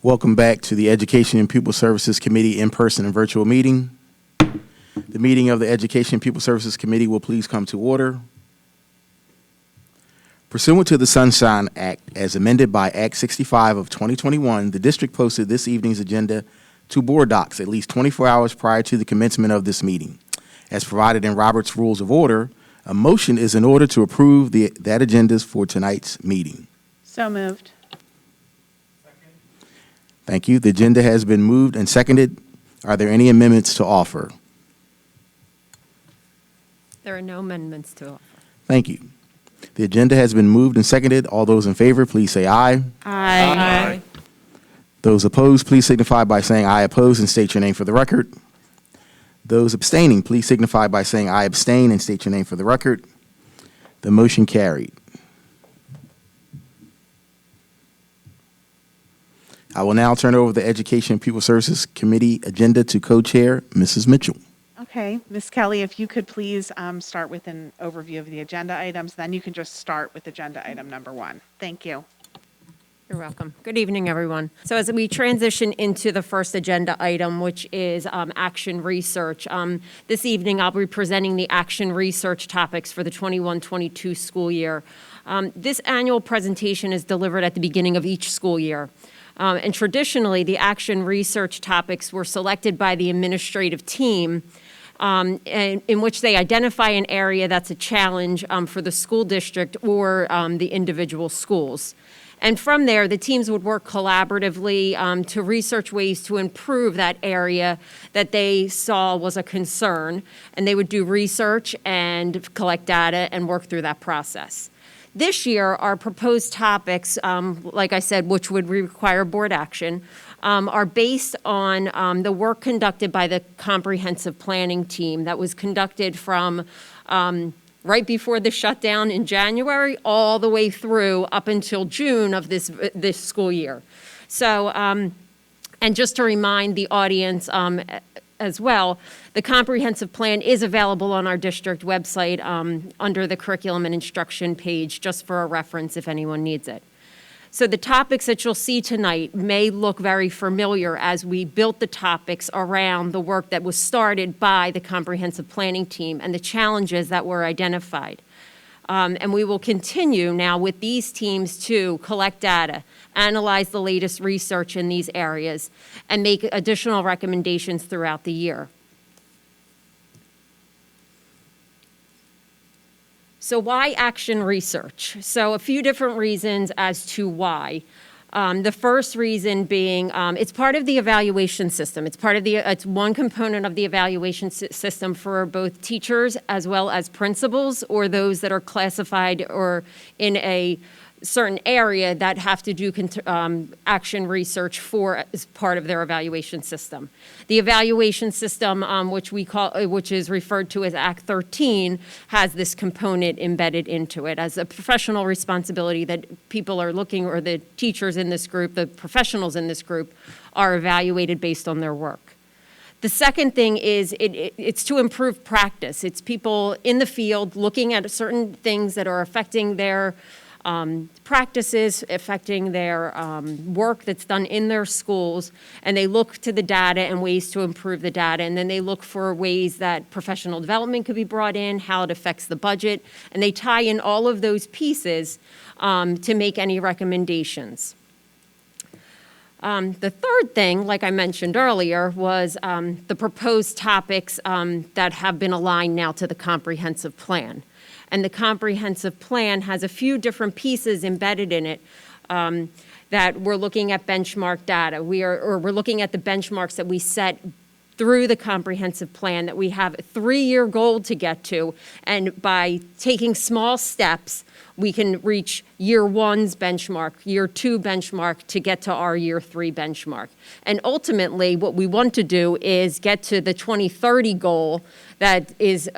Welcome back to the Education and Pupil Services Committee in-person and virtual meeting. The meeting of the Education and Pupil Services Committee will please come to order. Pursuant to the Sunshine Act, as amended by Act 65 of 2021, the district posted this evening's agenda to board docs at least 24 hours prior to the commencement of this meeting. As provided in Robert's Rules of Order, a motion is in order to approve that agendas for tonight's meeting. So moved. Thank you. The agenda has been moved and seconded. Are there any amendments to offer? There are no amendments to offer. Thank you. The agenda has been moved and seconded. All those in favor, please say aye. Aye. Those opposed, please signify by saying I oppose and state your name for the record. Those abstaining, please signify by saying I abstain and state your name for the record. The motion carried. I will now turn over the Education and Pupil Services Committee agenda to co-chair, Mrs. Mitchell. Okay, Ms. Kelly, if you could please start with an overview of the agenda items, then you can just start with agenda item number 1. Thank you. You're welcome. Good evening, everyone. So as we transition into the first agenda item, which is action research, this evening I'll be presenting the action research topics for the 21-22 school year. This annual presentation is delivered at the beginning of each school year. And traditionally, the action research topics were selected by the administrative team in which they identify an area that's a challenge for the school district or the individual schools. And from there, the teams would work collaboratively to research ways to improve that area that they saw was a concern. And they would do research and collect data and work through that process. This year, our proposed topics, like I said, which would require board action, are based on the work conducted by the comprehensive planning team that was conducted from right before the shutdown in January all the way through up until June of this school year. So, and just to remind the audience as well, the comprehensive plan is available on our district website under the curriculum and instruction page, just for a reference if anyone needs it. So the topics that you'll see tonight may look very familiar as we built the topics around the work that was started by the comprehensive planning team and the challenges that were identified. And we will continue now with these teams to collect data, analyze the latest research in these areas, and make additional recommendations throughout the year. So why action research? So a few different reasons as to why. The first reason being it's part of the evaluation system. It's one component of the evaluation system for both teachers as well as principals or those that are classified or in a certain area that have to do action research for as part of their evaluation system. The evaluation system, which is referred to as Act 13, has this component embedded into it as a professional responsibility that people are looking, or the teachers in this group, the professionals in this group, are evaluated based on their work. The second thing is it's to improve practice. It's people in the field looking at certain things that are affecting their practices, affecting their work that's done in their schools, and they look to the data and ways to improve the data, and then they look for ways that professional development could be brought in, how it affects the budget, and they tie in all of those pieces to make any recommendations. The third thing, like I mentioned earlier, was the proposed topics that have been aligned now to the comprehensive plan. And the comprehensive plan has a few different pieces embedded in it that we're looking at benchmark data. We're looking at the benchmarks that we set through the comprehensive plan, that we have a 3-year goal to get to. And by taking small steps, we can reach year 1's benchmark, year 2 benchmark to get to our year 3 benchmark. And ultimately, what we want to do is get to the 2030 goal that is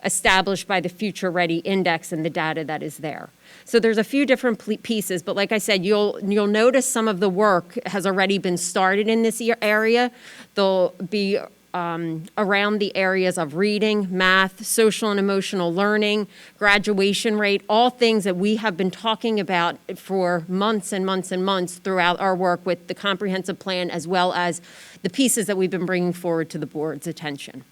established by the Future Ready Index and the data that is there. So there's a few different pieces, but like I said, you'll notice some of the work has already been started in this area. There'll be around the areas of reading, math, social and emotional learning, graduation rate, all things that we have been talking about for months and months and months throughout our work with the comprehensive plan, as well as the pieces that we've been bringing forward to the board's attention.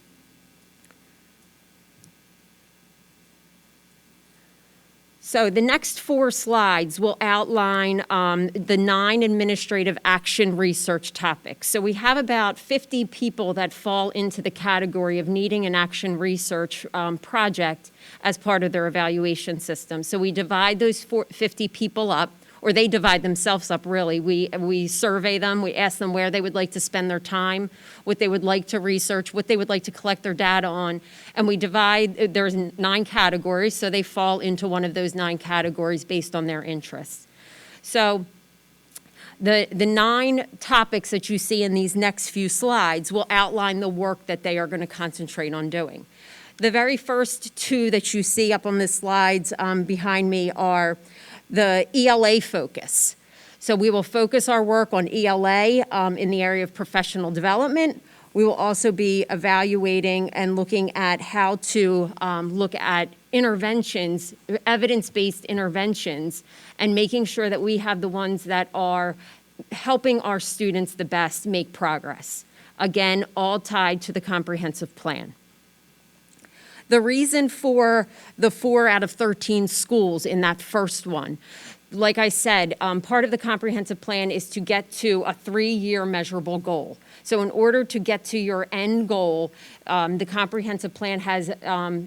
So the next 4 slides will outline the 9 administrative action research topics. So we have about 50 people that fall into the category of needing an action research project as part of their evaluation system. So we divide those 50 people up, or they divide themselves up, really. We survey them, we ask them where they would like to spend their time, what they would like to research, what they would like to collect their data on, and we divide, there's 9 categories, so they fall into one of those 9 categories based on their interests. So the 9 topics that you see in these next few slides will outline the work that they are going to concentrate on doing. The very first 2 that you see up on the slides behind me are the Ela Focus. So we will focus our work on ELA in the area of professional development. We will also be evaluating and looking at how to look at interventions, evidence-based interventions, and making sure that we have the ones that are helping our students the best make progress. Again, all tied to the comprehensive plan. The reason for the 4 out of 13 schools in that first one, like I said, part of the comprehensive plan is to get to a 3-year measurable goal. So in order to get to your end goal, the comprehensive plan has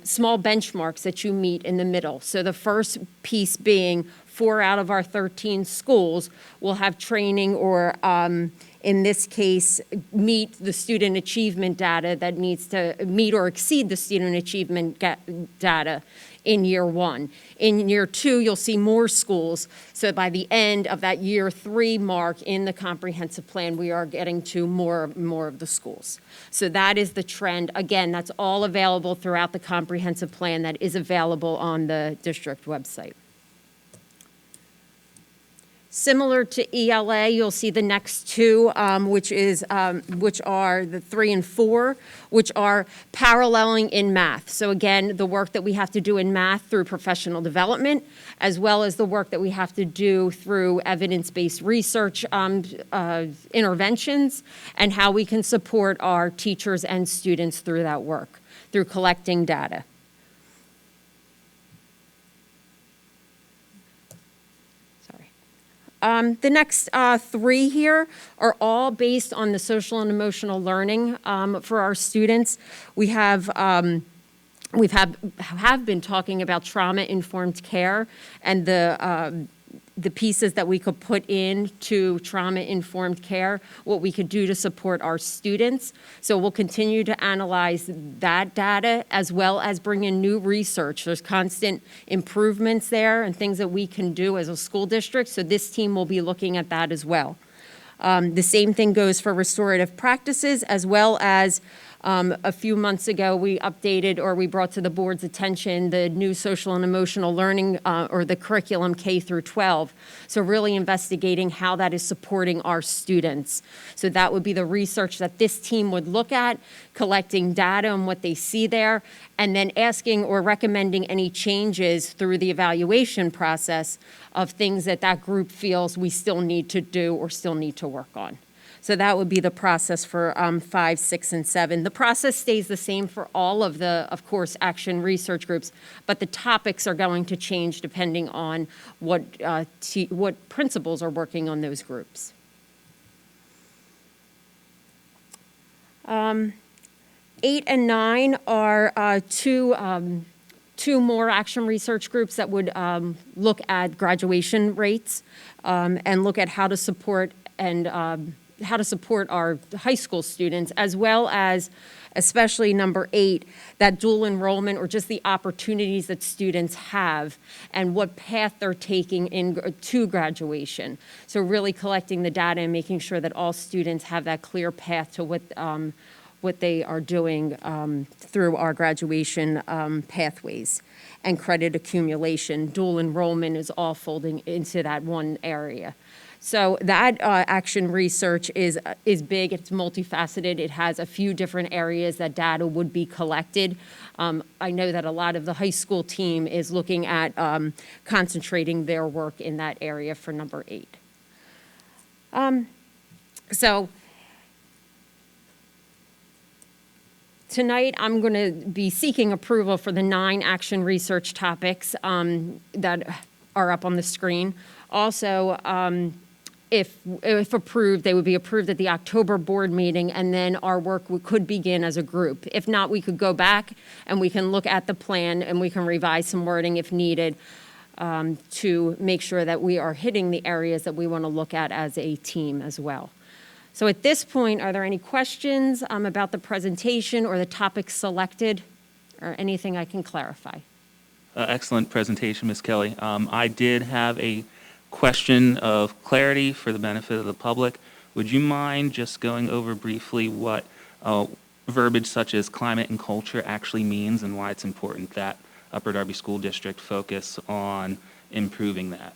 small benchmarks that you meet in the middle. So the first piece being 4 out of our 13 schools will have training or in this case, meet the student achievement data that needs to meet or exceed the student achievement data in year 1. In year 2, you'll see more schools. So by the end of that year 3 mark in the comprehensive plan, we are getting to more of the schools. So that is the trend. Again, that's all available throughout the comprehensive plan that is available on the district website. Similar to ELA, you'll see the next 2, which are the 3 and 4, which are paralleling in math. So again, the work that we have to do in math through professional development, as well as the work that we have to do through evidence-based research interventions, and how we can support our teachers and students through that work, through collecting data. The next 3 here are all based on the social and emotional learning for our students. We have been talking about trauma-informed care and the pieces that we could put into trauma-informed care, what we could do to support our students. So we'll continue to analyze that data as well as bring in new research. There's constant improvements there and things that we can do as a school district. So this team will be looking at that as well. The same thing goes for restorative practices, as well as a few months ago, we updated or we brought to the board's attention the new social and emotional learning or the curriculum K through 12. So really investigating how that is supporting our students. So that would be the research that this team would look at, collecting data on what they see there, and then asking or recommending any changes through the evaluation process of things that that group feels we still need to do or still need to work on. So that would be the process for 5, 6, and 7. The process stays the same for all of the, of course, action research groups, but the topics are going to change depending on what principals are working on those groups. 8 and 9 are two more action research groups that would look at graduation rates and look at how to support our high school students, as well as, especially number 8, that dual enrollment or just the opportunities that students have and what path they're taking to graduation. So really collecting the data and making sure that all students have that clear path to what they are doing through our graduation pathways. And credit accumulation, dual enrollment is all folding into that one area. So that action research is big, it's multifaceted, it has a few different areas that data would be collected. I know that a lot of the high school team is looking at concentrating their work in that area for number 8. So tonight, I'm going to be seeking approval for the 9 action research topics that are up on the screen. Also, if approved, they would be approved at the October board meeting, and then our work could begin as a group. If not, we could go back and we can look at the plan and we can revise some wording if needed to make sure that we are hitting the areas that we want to look at as a team as well. So at this point, are there any questions about the presentation or the topics selected, or anything I can clarify? Excellent presentation, Ms. Kelly. I did have a question of clarity for the benefit of the public. Would you mind just going over briefly what verbiage such as climate and culture actually means and why it's important that Upper Darby School District focus on improving that?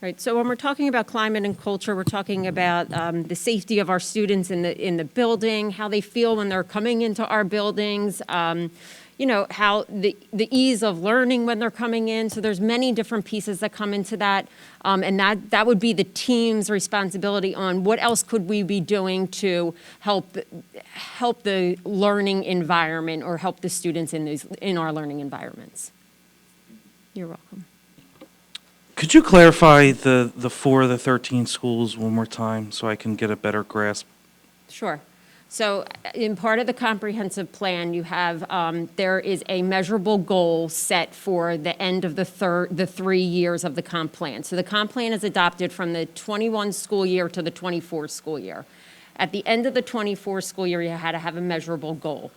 Right, so when we're talking about climate and culture, we're talking about the safety of our students in the building, how they feel when they're coming into our buildings, how the ease of learning when they're coming in. So there's many different pieces that come into that, and that would be the team's responsibility on what else could we be doing to help the learning environment or help the students in our learning environments. You're welcome. Could you clarify the 4 of the 13 schools one more time so I can get a better grasp? Sure. So in part of the comprehensive plan, you have, there is a measurable goal set for the end of the 3 years of the comp plan. So the comp plan is adopted from the 21 school year to the 24 school year. At the end of the 24 school year, you had to have a measurable goal.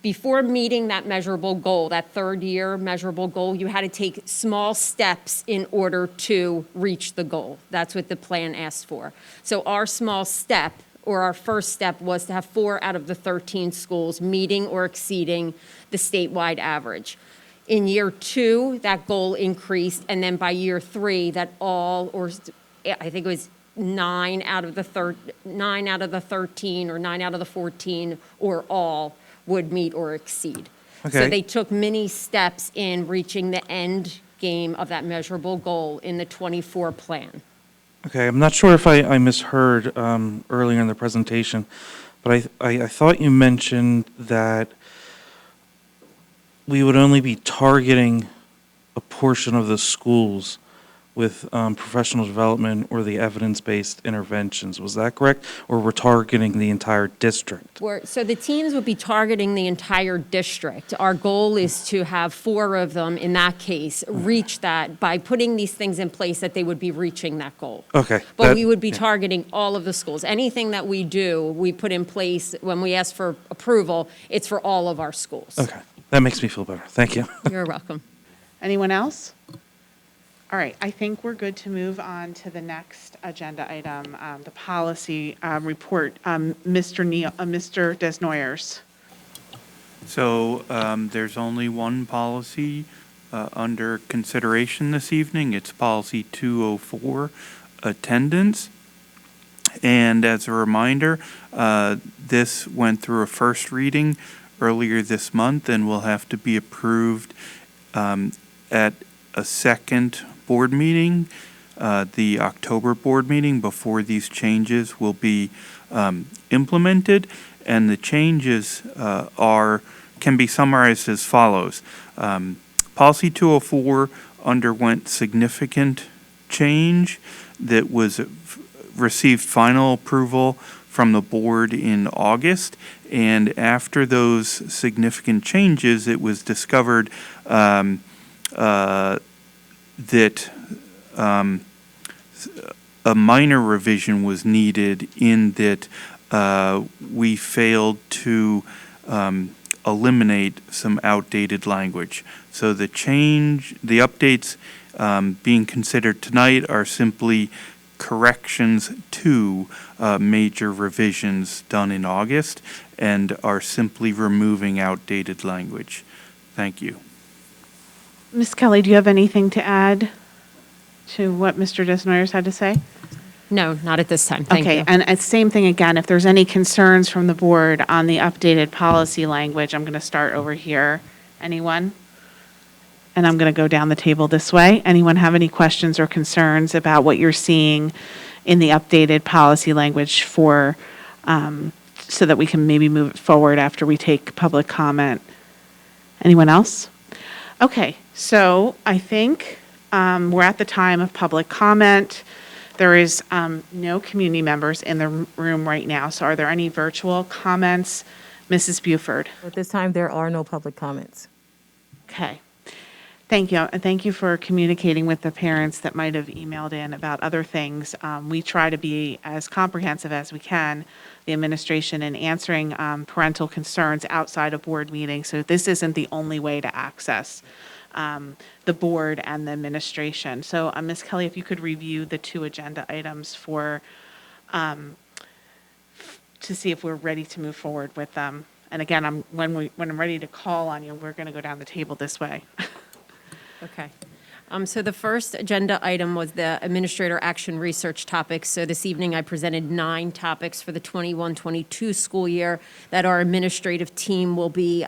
Before meeting that measurable goal, that 3rd year measurable goal, you had to take small steps in order to reach the goal. That's what the plan asked for. So our small step, or our first step, was to have 4 out of the 13 schools meeting or exceeding the statewide average. In year 2, that goal increased, and then by year 3, that all, or I think it was 9 out of the 13 or 9 out of the 14 or all would meet or exceed. Okay. So they took many steps in reaching the end game of that measurable goal in the 24 plan. Okay, I'm not sure if I misheard earlier in the presentation, but I thought you mentioned that we would only be targeting a portion of the schools with professional development or the evidence-based interventions. Was that correct? Or we're targeting the entire district? So the teams would be targeting the entire district. Our goal is to have 4 of them, in that case, reach that by putting these things in place that they would be reaching that goal. Okay. But we would be targeting all of the schools. Anything that we do, we put in place, when we ask for approval, it's for all of our schools. Okay, that makes me feel better. Thank you. You're welcome. Anyone else? All right, I think we're good to move on to the next agenda item, the policy report. Mr. Desnoyers. So there's only one policy under consideration this evening. It's policy 204, attendance. And as a reminder, this went through a first reading earlier this month and will have to be approved at a second board meeting, the October board meeting, before these changes will be implemented. And the changes can be summarized as follows. Policy 204 underwent significant change that was received final approval from the board in August, and after those significant changes, it was discovered that a minor revision was needed in that we failed to eliminate some outdated language. So the updates being considered tonight are simply corrections to major revisions done in August and are simply removing outdated language. Thank you. Ms. Kelly, do you have anything to add? to what Mr. Desnoyers had to say? No, not at this time. Thank Okay, you. and it's same thing again, if there's any concerns from the board on the updated policy language, I'm going to start over here. Anyone? And I'm going to go down the table this way. Anyone have any questions or concerns about what you're seeing in the updated policy language for, so that we can maybe move it forward after we take public comment? Anyone else? Okay, so I think we're at the time of public comment. There is no community members in the room right now, so are there any virtual comments? Mrs. Buford? At this time, there are no public comments. Okay. Thank you, and thank you for communicating with the parents that might have emailed in about other things. We try to be as comprehensive as we can, the administration, in answering parental concerns outside of board meetings, so this isn't the only way to access the board and the administration. So, Ms. Kelly, if you could review the 2 agenda items for, to see if we're ready to move forward with them. And again, when I'm ready to call on you, we're going to go down the table this way. Okay. So the first agenda item was the administrator action research topics. So this evening, I presented 9 topics for the 21-22 school year that our administrative team will be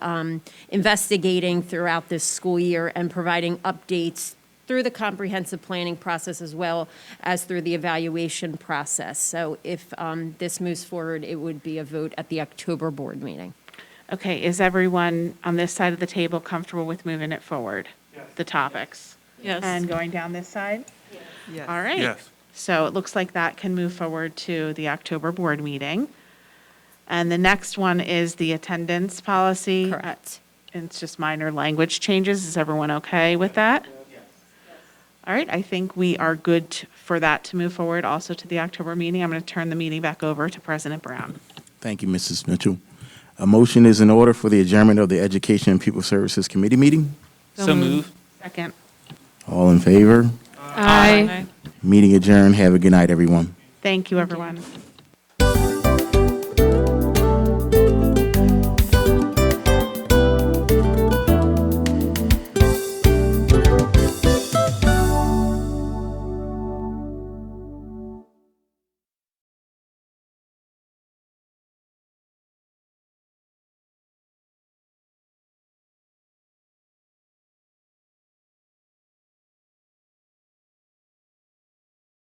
investigating throughout this school year and providing updates through the comprehensive planning process as well as through the evaluation process. So if this moves forward, it would be a vote at the October board meeting. Okay, is everyone on this side of the table comfortable with moving it forward? Yes. The topics? Yes. And going down this side? Yes. All right. Yes. So it looks like that can move forward to the October board meeting. And the next one is the attendance policy. Correct. It's just minor language changes. Is everyone okay with that? Yes. All right, I think we are good for that to move forward also to the October meeting. I'm going to turn the meeting back over to President Brown. Thank you, Mrs. Mitchell. A motion is in order for the adjournment of the Education and Pupil Services Committee meeting. So move. Second. All in favor? Aye. Meeting adjourned. Have a good night, everyone. Thank you, everyone.